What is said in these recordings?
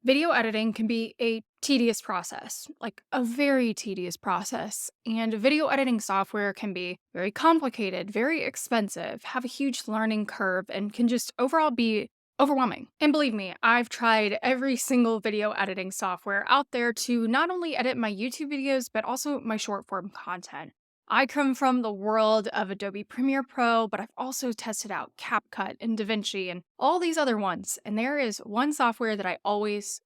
Video editing can be a tedious process, like a very tedious process. And video editing software can be very complicated, very expensive, have a huge learning curve, and can just overall be overwhelming. And believe me, I've tried every single video editing software out there to not only edit my YouTube videos, but also my short form content. I come from the world of Adobe Premiere Pro, but I've also tested out CapCut and DaVinci and all these other ones. And there is one software that I always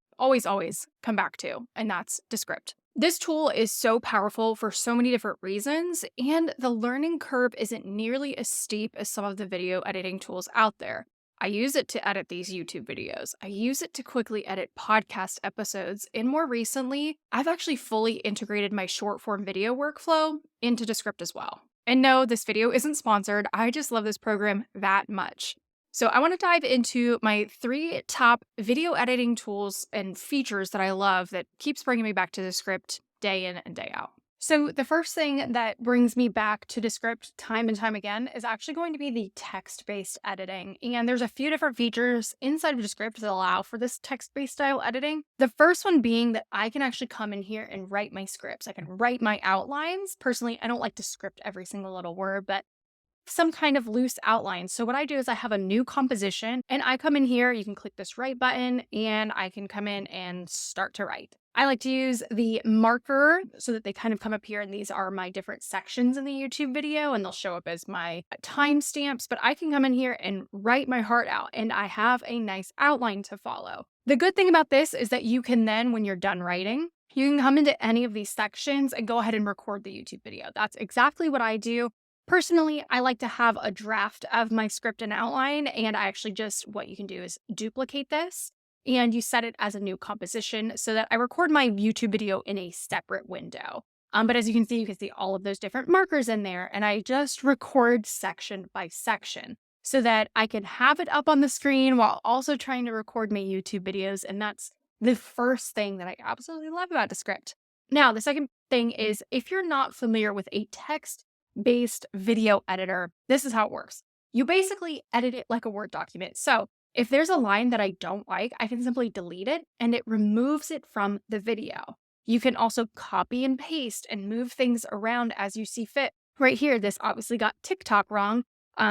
come back to, and that's Descript. This tool is so powerful for so many different reasons, and the learning curve isn't nearly as steep as some of the video editing tools out there. I use it to edit these YouTube videos. I use it to quickly edit podcast episodes. And more recently, I've actually fully integrated my short form video workflow into Descript as well. And no, this video isn't sponsored. I just love this program that much. So I want to dive into my 3 top video editing tools and features that I love that keeps bringing me back to Descript day in and day out. So the first thing that brings me back to Descript time and time again is actually going to be the text-based editing. And there's a few different features inside of Descript that allow for this text-based style editing. The first one being that I can actually come in here and write my scripts. I can write my outlines. Personally, I don't like to script every single little word, but some kind of loose outline. So what I do is I have a new composition and I come in here, you can click this write button and I can come in and start to write. I like to use the marker so that they kind of come up here, and these are my different sections in the YouTube video and they'll show up as my timestamps, but I can come in here and write my heart out and I have a nice outline to follow. The good thing about this is that you can then, when you're done writing, you can come into any of these sections and go ahead and record the YouTube video. That's exactly what I do. Personally, I like to have a draft of my script and outline, and I actually just, what you can do is duplicate this and you set it as a new composition so that I record my YouTube video in a separate window. But as you can see all of those different markers in there, and I just record section by section so that I can have it up on the screen while also trying to record my YouTube videos. And that's the first thing that I absolutely love about Descript. Now, the second thing is if you're not familiar with a text-based video editor, this is how it works. You basically edit it like a Word document. So if there's a line that I don't like, I can simply delete it and it removes it from the video. You can also copy and paste and move things around as you see fit. Right here, this obviously got TikTok wrong.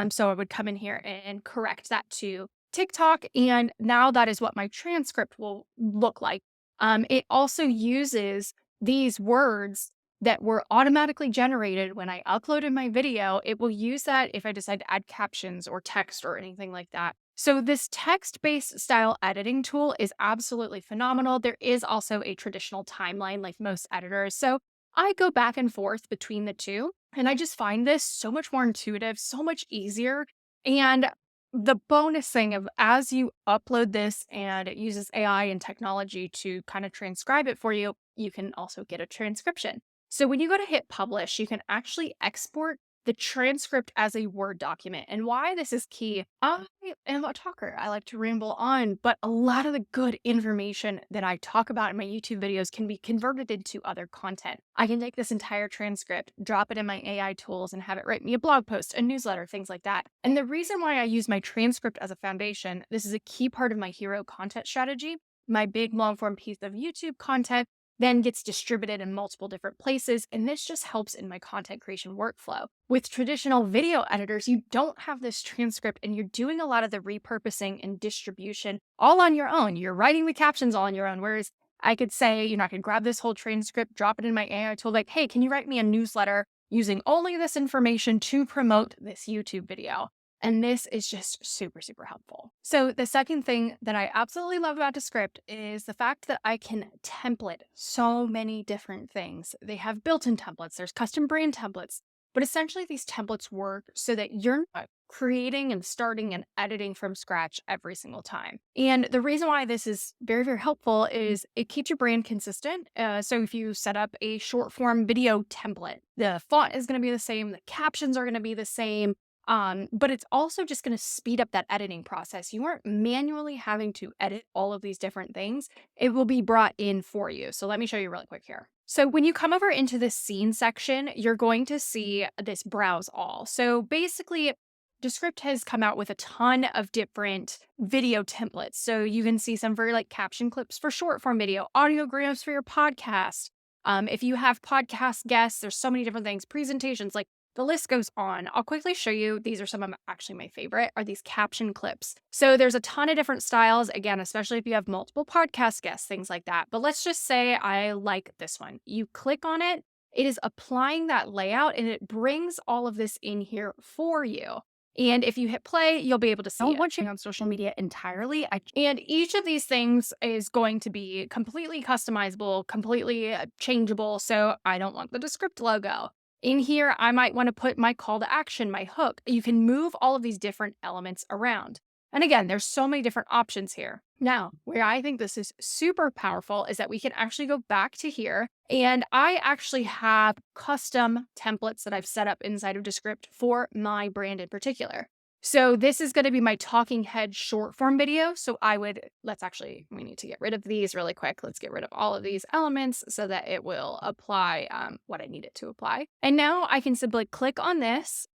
So I would come in here and correct that to TikTok. And now that is what my transcript will look like. It also uses these words that were automatically generated when I uploaded my video. It will use that if I decide to add captions or text or anything like that. So this text-based style editing tool is absolutely phenomenal. There is also a traditional timeline like most editors. So I go back and forth between the two, and I just find this so much more intuitive, so much easier. And the bonus thing of as you upload this and it uses AI and technology to kind of transcribe it for you, you can also get a transcription. So when you go to hit publish, you can actually export the transcript as a Word document. And why this is key, I am a talker. I like to ramble on, but a lot of the good information that I talk about in my YouTube videos can be converted into other content. I can take this entire transcript, drop it in my AI tools, and have it write me a blog post, a newsletter, things like that. And the reason why I use my transcript as a foundation, this is a key part of my hero content strategy. My big long form piece of YouTube content then gets distributed in multiple different places, and this just helps in my content creation workflow. With traditional video editors, you don't have this transcript and you're doing a lot of the repurposing and distribution all on your own. You're writing the captions all on your own, whereas I could say, I can grab this whole transcript, drop it in my AI tool, like, hey, can you write me a newsletter using only this information to promote this YouTube video? And this is just super, super helpful. So the second thing that I absolutely love about Descript is the fact that I can template so many different things. They have built-in templates, there's custom brand templates, but essentially these templates work so that you're not creating and starting and editing from scratch every single time. And the reason why this is very, very helpful is it keeps your brand consistent. So if you set up a short form video template, the font is going to be the same, the captions are going to be the same. But it's also just going to speed up that editing process. You aren't manually having to edit all of these different things. It will be brought in for you. So let me show you really quick here. So when you come over into the scene section, you're going to see this browse all. So basically Descript has come out with a ton of different video templates. So you can see some for like caption clips for short form video, audiograms for your podcast. If you have podcast guests, there's so many different things, presentations, like the list goes on. I'll quickly show you. These are some of actually my favorite are these caption clips. So there's a ton of different styles, again, especially if you have multiple podcast guests, things like that. But let's just say I like this one. You click on it, it is applying that layout and it brings all of this in here for you. And if you hit play, you'll be able to see it. Watching on social media entirely. And each of these things is going to be completely customizable, completely changeable. So I don't want the Descript logo. In here, I might want to put my call to action, my hook. You can move all of these different elements around. And again, there's so many different options here. Now, where I think this is super powerful is that we can actually go back to here, and I actually have custom templates that I've set up inside of Descript for my brand in particular. So this is going to be my talking head short form video. So we need to get rid of these really quick. Let's get rid of all of these elements so that it will apply what I need it to apply. And now I can simply click on this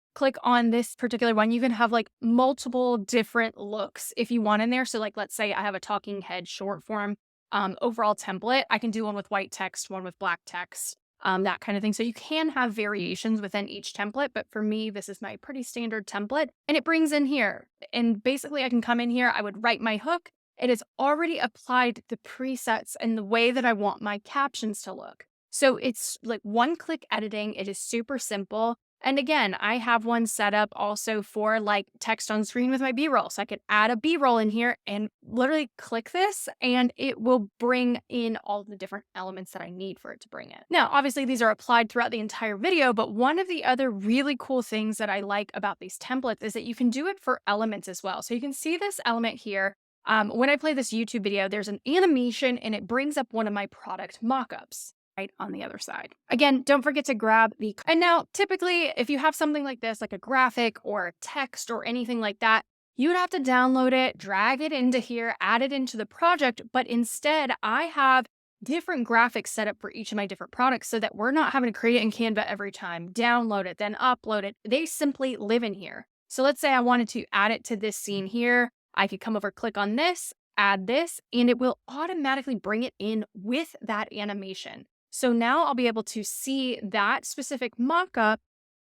particular one. You can have like multiple different looks if you want in there. So like, let's say I have a talking head short form overall template. I can do one with white text, one with black text, that kind of thing. So you can have variations within each template, but for me, this is my pretty standard template and it brings in here. And basically I can come in here, I would write my hook. It has already applied the presets and the way that I want my captions to look. So it's like one-click editing. It is super simple. And again, I have one set up also for like text on screen with my B-roll. So I could add a B-roll in here and literally click this and it will bring in all the different elements that I need for it to bring it. Now, obviously these are applied throughout the entire video, but one of the other really cool things that I like about these templates is that you can do it for elements as well. So you can see this element here. When I play this YouTube video, there's an animation and it brings up one of my product mockups right on the other side. Again, don't forget to grab and now typically if you have something like this, like a graphic or a text or anything like that, you would have to download it, drag it into here, add it into the project. But instead I have different graphics set up for each of my different products so that we're not having to create it in Canva every time, download it, then upload it. They simply live in here. So let's say I wanted to add it to this scene here. I could come over, click on this, add this, and it will automatically bring it in with that animation. So now I'll be able to see that specific mockup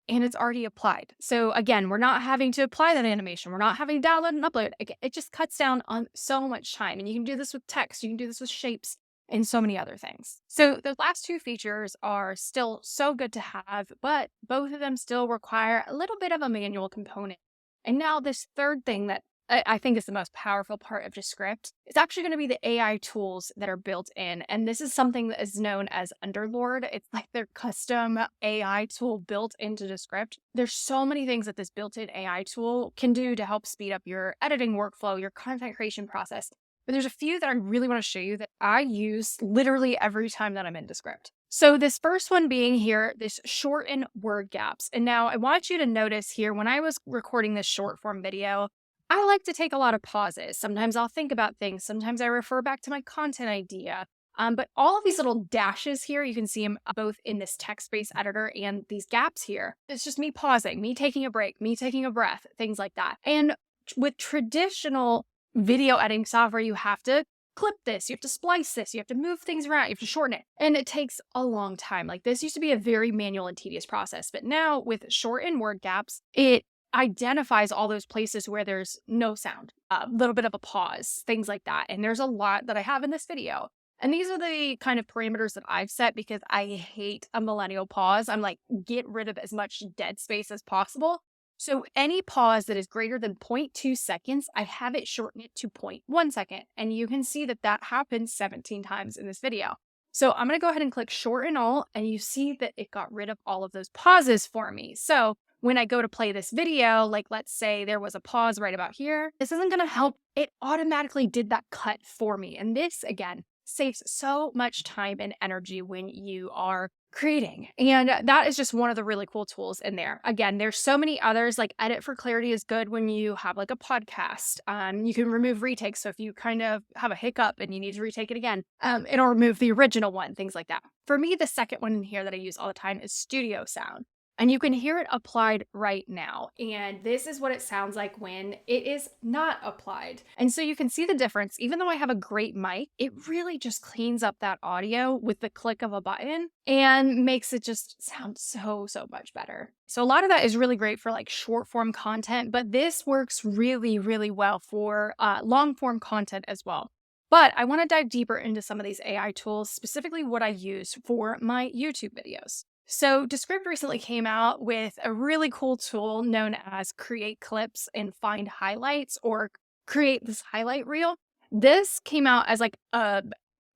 and it's already applied. So again, we're not having to apply that animation. We're not having to download and upload. It just cuts down on so much time. And you can do this with text. You can do this with shapes and so many other things. So the last two features are still so good to have, but both of them still require a little bit of a manual component. And now this third thing that I think is the most powerful part of Descript. It's actually going to be the AI tools that are built in. And this is something that is known as Underlord. It's like their custom AI tool built into Descript. There's so many things that this built-in AI tool can do to help speed up your editing workflow, your content creation process. But there's a few that I really want to show you that I use literally every time that I'm in Descript. So this first one being here, this shorten word gaps. And now I want you to notice here, when I was recording this short form video, I like to take a lot of pauses. Sometimes I'll think about things. Sometimes I refer back to my content idea. But all of these little dashes here, you can see them both in this text-based editor and these gaps here. It's just me pausing, me taking a break, me taking a breath, things like that. And with traditional video editing software, you have to clip this, you have to splice this, you have to move things around, you have to shorten it. And it takes a long time. Like this used to be a very manual and tedious process. But now with shorten word gaps, it identifies all those places where there's no sound, a little bit of a pause, things like that. And there's a lot that I have in this video. And these are the kind of parameters that I've set because I hate a millennial pause. I'm like, get rid of as much dead space as possible. So any pause that is greater than 0.2 seconds, I have it shorten it to 0.1 second. And you can see that that happens 17 times in this video. So I'm going to go ahead and click shorten all, and you see that it got rid of all of those pauses for me. So when I go to play this video, like let's say there was a pause right about here, this isn't going to help. It automatically did that cut for me. And this, again, saves so much time and energy when you are creating. And that is just one of the really cool tools in there. Again, there's so many others, like Edit for Clarity is good when you have like a podcast. You can remove retakes. So if you kind of have a hiccup and you need to retake it again, it'll remove the original one, things like that. For me, the second one in here that I use all the time is Studio Sound. And you can hear it applied right now. And this is what it sounds like when it is not applied. And so you can see the difference. Even though I have a great mic, it really just cleans up that audio with the click of a button and makes it just sound so much better. So a lot of that is really great for like short form content, but this works really well for long form content as well. But I want to dive deeper into some of these AI tools, specifically what I use for my YouTube videos. So Descript recently came out with a really cool tool known as Create Clips and Find Highlights, or Create This Highlight Reel. This came out as like a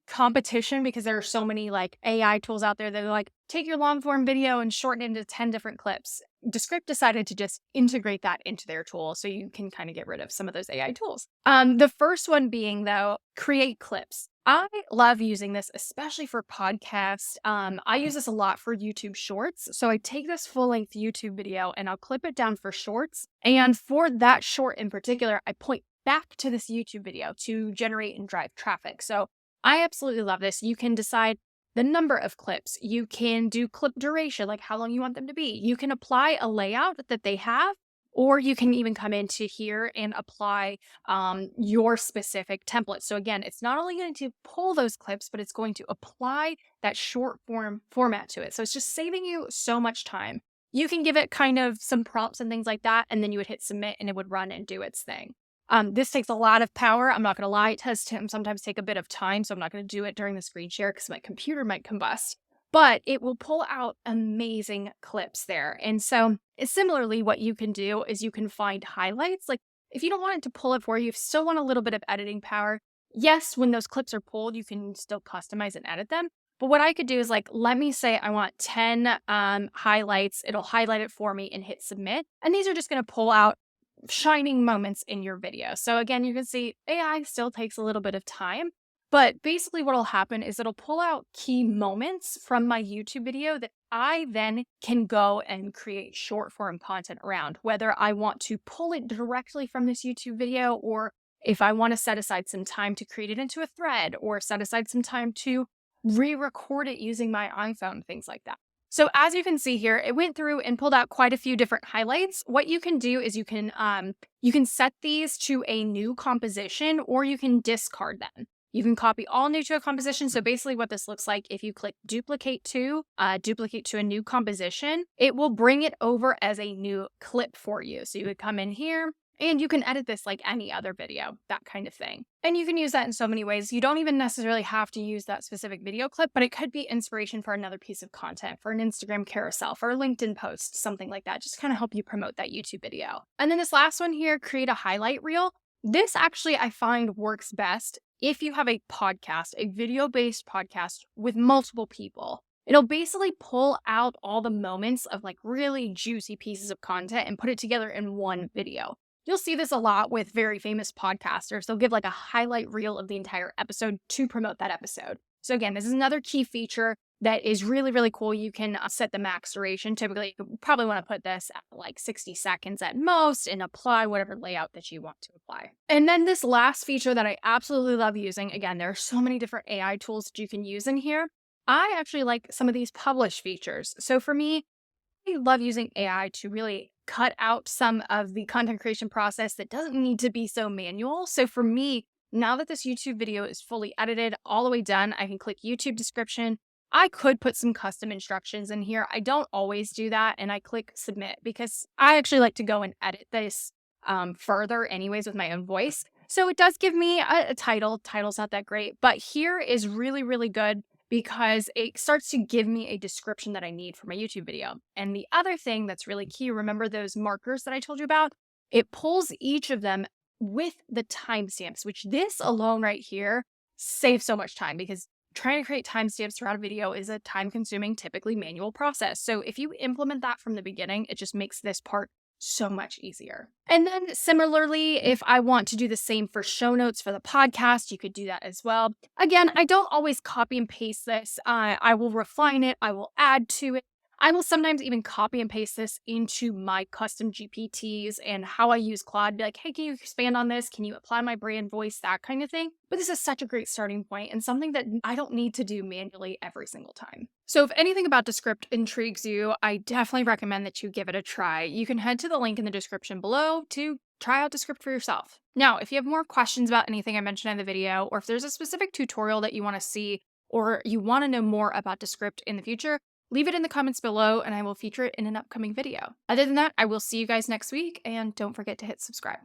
competition because there are so many like AI tools out there that are like, take your long form video and shorten it into 10 different clips. Descript decided to just integrate that into their tool so you can kind of get rid of some of those AI tools. The first one being, though, Create Clips. I love using this, especially for podcasts. I use this a lot for YouTube Shorts. So I take this full length YouTube video and I'll clip it down for shorts. And for that short in particular, I point back to this YouTube video to generate and drive traffic. So I absolutely love this. You can decide the number of clips. You can do clip duration, like how long you want them to be. You can apply a layout that they have, or you can even come into here and apply your specific template. So again, it's not only going to pull those clips, but it's going to apply that short form format to it. So it's just saving you so much time. You can give it kind of some prompts and things like that, and then you would hit submit and it would run and do its thing. This takes a lot of power. I'm not going to lie. It does sometimes take a bit of time, so I'm not going to do it during the screen share because my computer might combust. But it will pull out amazing clips there. And so similarly, what you can do is you can find highlights. Like if you don't want it to pull it for you, if you still want a little bit of editing power, yes, when those clips are pulled, you can still customize and edit them. But what I could do is like, let me say I want 10 highlights. It'll highlight it for me and hit submit. And these are just going to pull out shining moments in your video. So again, you can see AI still takes a little bit of time, but basically what will happen is it'll pull out key moments from my YouTube video that I then can go and create short form content around, whether I want to pull it directly from this YouTube video, or if I want to set aside some time to create it into a thread, or set aside some time to re-record it using my iPhone, things like that. So as you can see here, it went through and pulled out quite a few different highlights. What you can do is you can set these to a new composition, or you can discard them. You can copy all new to a composition. So basically what this looks like, if you click duplicate to a new composition, it will bring it over as a new clip for you. So you would come in here, and you can edit this like any other video, that kind of thing. And you can use that in so many ways. You don't even necessarily have to use that specific video clip, but it could be inspiration for another piece of content, for an Instagram carousel, for a LinkedIn post, something like that. Just kind of help you promote that YouTube video. And then this last one here, create a highlight reel. This actually I find works best if you have a podcast, a video-based podcast with multiple people. It'll basically pull out all the moments of like really juicy pieces of content and put it together in one video. You'll see this a lot with very famous podcasters. They'll give like a highlight reel of the entire episode to promote that episode. So again, this is another key feature that is really cool. You can set the max duration. Typically, you probably want to put this at like 60 seconds at most and apply whatever layout that you want to apply. And then this last feature that I absolutely love using, again, there are so many different AI tools that you can use in here. I actually like some of these publish features. So for me, I love using AI to really cut out some of the content creation process that doesn't need to be so manual. So for me, now that this YouTube video is fully edited, all the way done, I can click YouTube description. I could put some custom instructions in here. I don't always do that, and I click submit because I actually like to go and edit this further anyways with my own voice. So it does give me a title. Title's not that great, but here is really good because it starts to give me a description that I need for my YouTube video. And the other thing that's really key, remember those markers that I told you about? It pulls each of them with the timestamps, which this alone right here saves so much time because trying to create timestamps throughout a video is a time-consuming, typically manual process. So if you implement that from the beginning, it just makes this part so much easier. And then similarly, if I want to do the same for show notes for the podcast, you could do that as well. Again, I don't always copy and paste this. I will refine it. I will add to it. I will sometimes even copy and paste this into my custom GPTs and how I use Claude. Be like, hey, can you expand on this? Can you apply my brand voice? That kind of thing. But this is such a great starting point and something that I don't need to do manually every single time. So if anything about Descript intrigues you, I definitely recommend that you give it a try. You can head to the link in the description below to try out Descript for yourself. Now, if you have more questions about anything I mentioned in the video, or if there's a specific tutorial that you want to see, or you want to know more about Descript in the future, leave it in the comments below and I will feature it in an upcoming video. Other than that, I will see you guys next week, and don't forget to hit subscribe.